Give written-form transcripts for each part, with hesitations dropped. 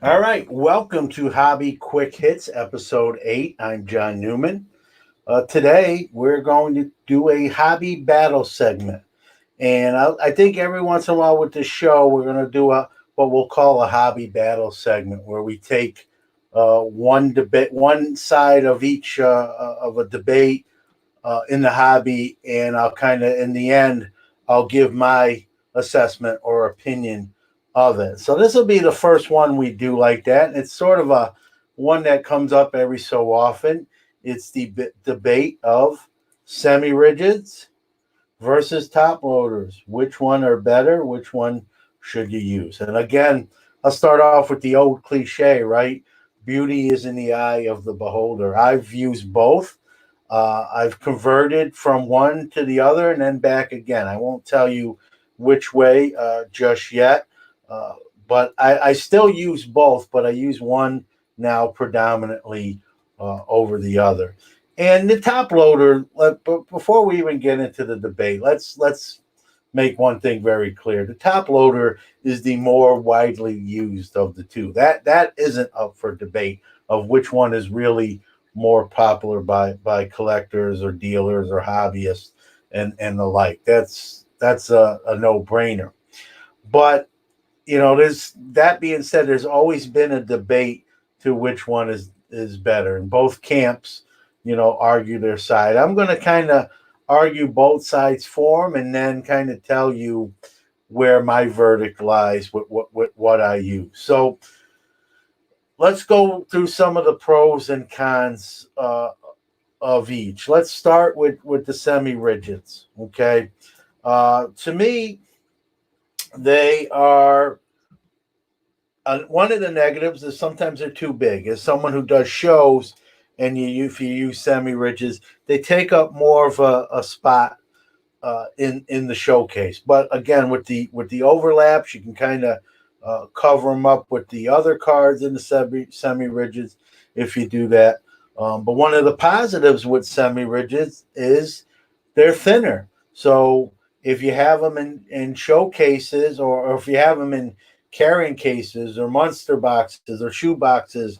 All right, welcome to Hobby Quick Hits, Episode 8. I'm John Newman. Today, we're going to do a hobby battle segment. And I think every once in a while with this show, we're going to do what we'll call a hobby battle segment, where we take one side of each of a debate in the hobby, and I'll kind of, in the end, I'll give my assessment or opinion of it. So this will be the first one we do like that. And it's sort of a one that comes up every so often. It's the debate of semi-rigids versus top loaders. Which one are better? Which one should you use? And again, I'll start off with the old cliche, right? Beauty is in the eye of the beholder. I've used both. I've converted from one to the other and then back again. I won't tell you which way just yet, uh, but I still use both, but I use one now predominantly over the other. And the top loader. But before we even get into the debate, let's make one thing very clear: the top loader is the more widely used of the two. That isn't up for debate of which one is really more popular by collectors or dealers or hobbyists and the like. That's a no brainer. But there's that being said, there's always been a debate to which one is better, and both camps, argue their side. I'm going to kind of argue both sides for them, and then kind of tell you where my verdict lies with what I use. So let's go through some of the pros and cons of each. Let's start with the semi-rigids. Okay, to me, they are one of the negatives is sometimes they're too big. As someone who does shows, and if you use semi-rigids, they take up more of a spot in the showcase. But again, with the overlaps, you can kind of cover them up with the other cards in the semi-rigids if you do that. But one of the positives with semi-rigids is they're thinner. So if you have them in showcases, or if you have them in carrying cases or monster boxes or shoe boxes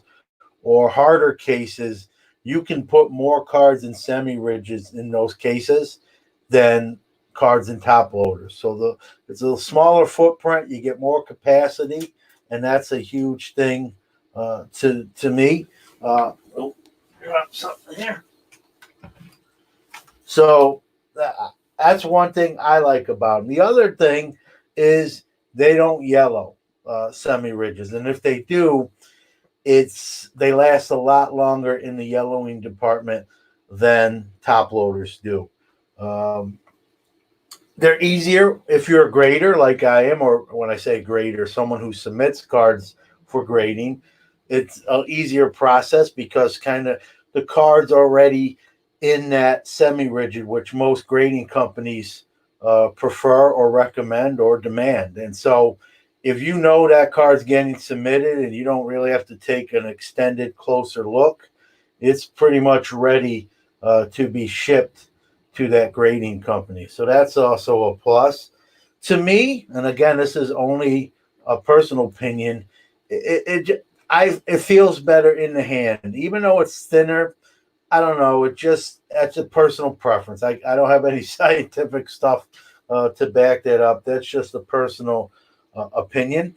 or harder cases, you can put more cards in semi-rigids in those cases than cards in top loaders. So it's a smaller footprint, you get more capacity, and that's a huge thing to me. Oh, something here. So that's one thing I like about them. The other thing is they don't yellow semi-rigids, and if they do, they last a lot longer in the yellowing department than top loaders do. Um, they're easier if you're a grader like I am, or when I say grader, someone who submits cards for grading. It's an easier process because kind of the cards already in that semi-rigid, which most grading companies prefer or recommend or demand. And so if you know that card's getting submitted and you don't really have to take an extended, closer look, it's pretty much ready to be shipped to that grading company. So that's also a plus. To me, and again, this is only a personal opinion, it feels better in the hand. Even though it's thinner, I don't know. That's a personal preference. I don't have any scientific stuff to back that up. That's just a personal opinion.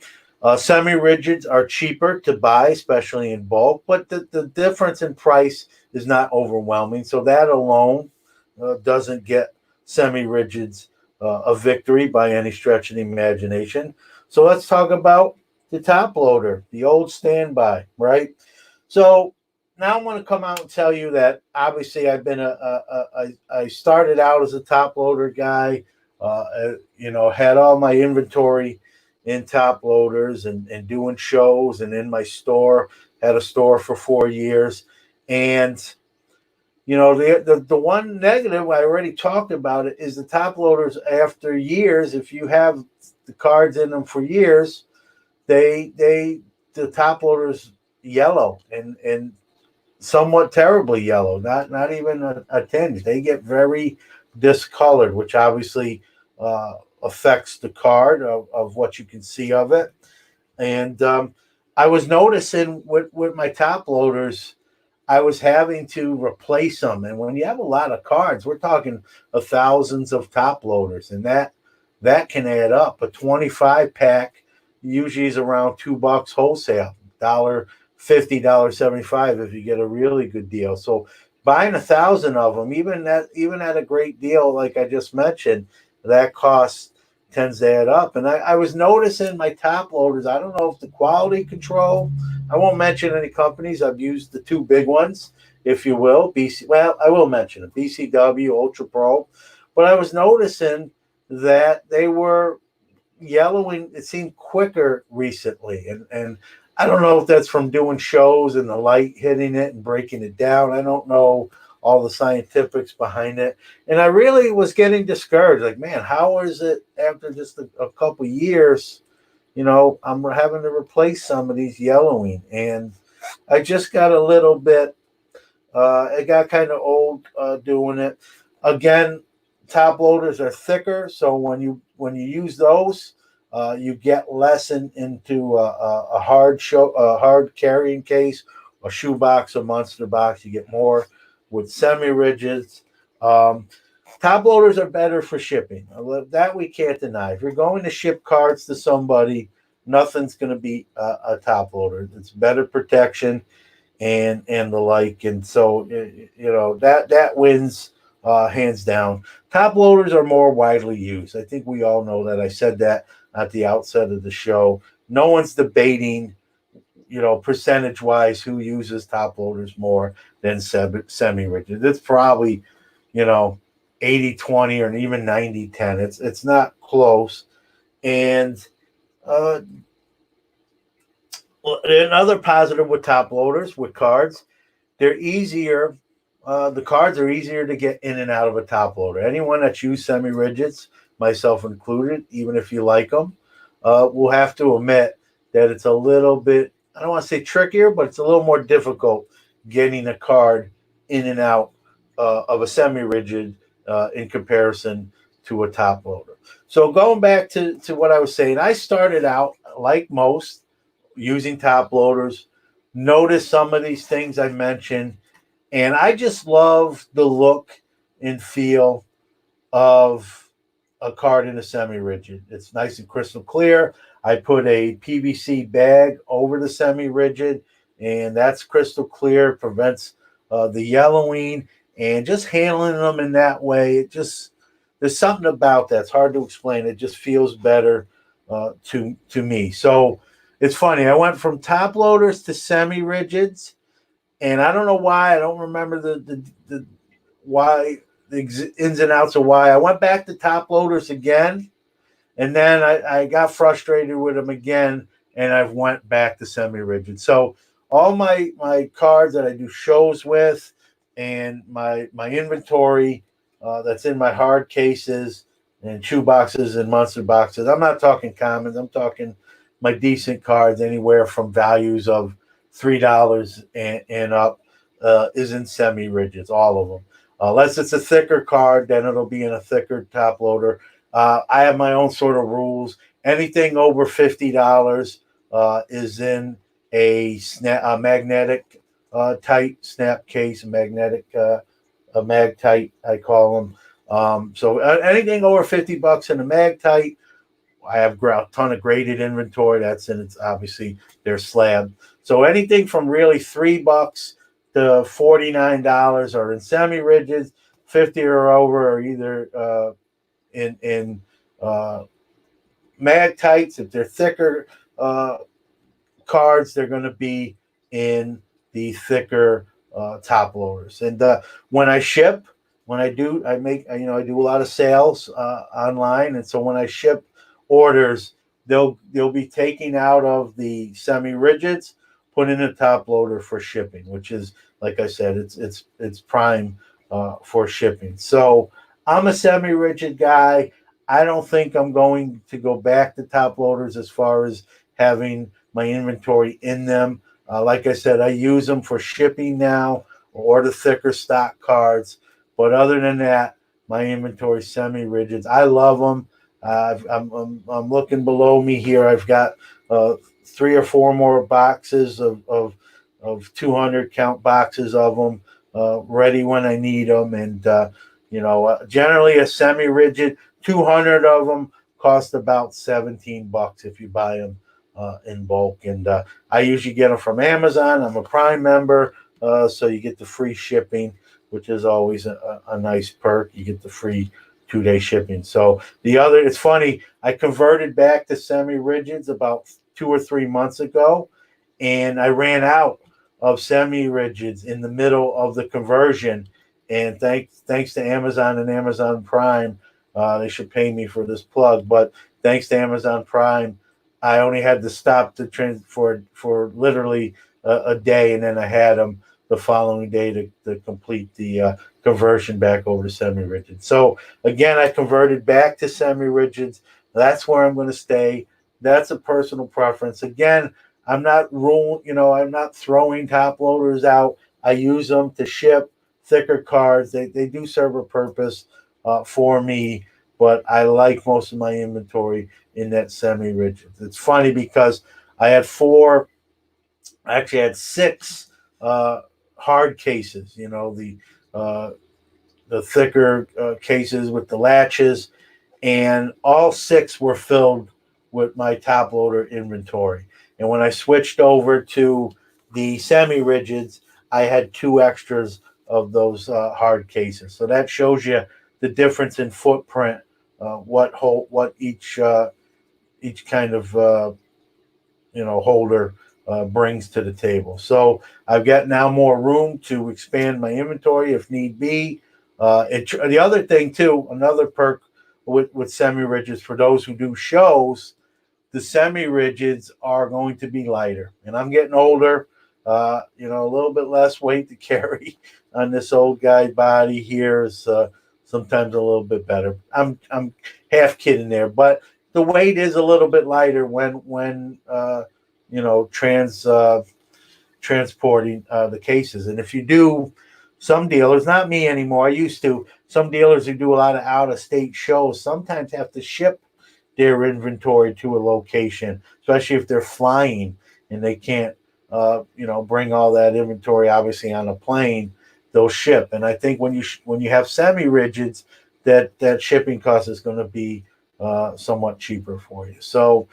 Semi-rigids are cheaper to buy, especially in bulk, but the difference in price is not overwhelming. So that alone doesn't get semi-rigids a victory by any stretch of the imagination. So let's talk about the top loader, the old standby, right? So now I'm going to come out and tell you that obviously I've been I started out as a top loader guy, had all my inventory in top loaders and doing shows, and in my store, had a store for 4 years. And the one negative I already talked about it is the top loaders after years. If you have the cards in them for years, the top loaders yellow and somewhat terribly yellow, not even a tinge. They get very discolored, which obviously affects the card of what you can see of it. And I was noticing with my top loaders, I was having to replace them. And when you have a lot of cards, we're talking of thousands of top loaders, and that can add up. A 25 pack usually is around $2 wholesale, $1.50, $1.75 if you get a really good deal. So buying 1,000 of them, even at a great deal like I just mentioned, that cost tends to add up. And I was noticing my top loaders. I don't know if the quality control. I won't mention any companies. I've used the two big ones, if you will. BC. Well, I will mention it. BCW, Ultra Pro. But I was noticing that they were yellowing. It seemed quicker recently, and I don't know if that's from doing shows and the light hitting it and breaking it down. I don't know all the scientifics behind it, and I really was getting discouraged. Like, man, how is it after just a couple years? I'm having to replace some of these yellowing, and I just got a little bit. It got kind of old doing it. Again, top loaders are thicker, so when you use those, you get less into a hard carrying case, a shoebox, a monster box. You get more with semi-rigids. Um, Top loaders are better for shipping. That we can't deny. If you're going to ship cards to somebody, nothing's going to beat a top loader. It's better protection and the like. And so that wins hands down. Top loaders are more widely used. I think we all know that. I said that at the outset of the show. No one's debating, percentage wise, who uses top loaders more than semi rigid. It's probably, you know, 80-20 or even 90-10. It's not close. And uh, another positive with top loaders, with cards, they're easier. The cards are easier to get in and out of a top loader. Anyone that's used semi rigids, myself included, even if you like them, will have to admit that it's a little bit, I don't want to say trickier, but it's a little more difficult getting a card in and out of a semi rigid in comparison to a top loader. So going back to what I was saying, I started out like most using top loaders, noticed some of these things I mentioned, and I just love the look and feel of a card in a semi-rigid. It's nice and crystal clear. I put a PVC bag over the semi-rigid, and that's crystal clear, prevents the yellowing, and just handling them in that way, there's something about that. It's hard to explain. It just feels better to me. So it's funny. I went from top loaders to semi-rigids, and I don't know why. I don't remember the why, the ins and outs of why. I went back to top loaders again, and then I got frustrated with them again, and I went back to semi-rigid. So all my cards that I do shows with, and my inventory that's in my hard cases and shoe boxes and monster boxes. I'm not talking commons. I'm talking my decent cards, anywhere from values of $3 and up, is in semi-rigids, all of them. Unless it's a thicker card, then it'll be in a thicker top loader. I have my own sort of rules. Anything over $50 is in a magnetic tight snap case, a mag tight, I call them. So anything over $50 in a mag tight, I have a ton of graded inventory. That's in it's obviously their slab. So anything from really $3 to $49 are in semi rigids. 50 or over are either in mag tights. If they're thicker uh, cards, they're going to be in the thicker top loaders. And when I ship, I do a lot of sales online, and so when I ship orders, they'll be taking out of the semi rigids, put in a top loader for shipping, which is, like I said, it's prime for shipping. So I'm a semi rigid guy. I don't think I'm going to go back to top loaders as far as having my inventory in them. Like I said, I use them for shipping now or the thicker stock cards. But other than that, my inventory semi-rigids. I love them. I'm looking below me here. I've got 3 or 4 more boxes of 200 count boxes of them ready when I need them. And generally a semi-rigid 200 of them cost about $17 if you buy them in bulk. And I usually get them from Amazon. I'm a Prime member, so you get the free shipping, which is always a nice perk. You get the free 2-day shipping. So it's funny, I converted back to semi-rigids about 2 or 3 months ago, and I ran out of semi-rigids in the middle of the conversion. And thanks to Amazon and Amazon Prime, they should pay me for this plug, but thanks to Amazon Prime, I only had to stop the for literally a day, and then I had them the following day to complete the conversion back over to semi-rigid. So again, I converted back to semi-rigids. That's where I'm going to stay. That's a personal preference. Again, I'm not I'm not throwing top loaders out. I use them to ship thicker cards. They do serve a purpose for me, but I like most of my inventory in that semi-rigid. It's funny because I had actually had 6 hard cases. The thicker cases with the latches, and all 6 were filled with my top loader inventory. And when I switched over to the semi-rigids, I had 2 extras of those hard cases. So that shows you the difference in footprint, what each kind of holder brings to the table. So I've got now more room to expand my inventory if need be. The other thing too, another perk with semi-rigids for those who do shows, the semi-rigids are going to be lighter. And I'm getting older, a little bit less weight to carry on this old guy body here is sometimes a little bit better. I'm half kidding there, but the weight is a little bit lighter when transporting the cases. And if you do, some dealers, not me anymore, I used to, some dealers who do a lot of out-of-state shows sometimes have to ship their inventory to a location, especially if they're flying and they can't, bring all that inventory obviously on a plane. They'll ship, and I think when you have semi-rigids, that shipping cost is going to be somewhat cheaper for you. So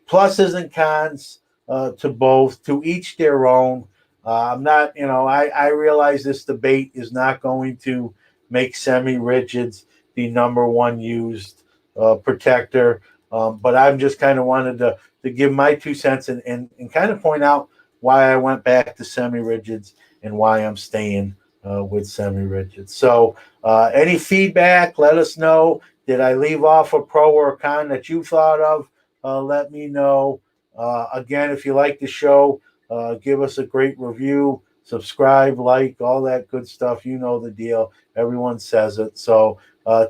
pluses and cons to both, to each their own. I'm not, I realize this debate is not going to make semi-rigids the number one used protector, but I'm just kind of wanted to give my 2 cents and kind of point out why I went back to semi-rigids and why I'm staying with semi-rigids. So any feedback, let us know. Did I leave off a pro or a con that you thought of? Let me know. Again, if you like the show, give us a great review, subscribe, like, all that good stuff. You know the deal. Everyone says it. So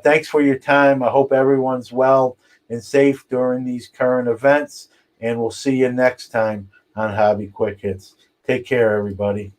thanks for your time. I hope everyone's well and safe during these current events, and we'll see you next time on Hobby Quick Hits. Take care, everybody.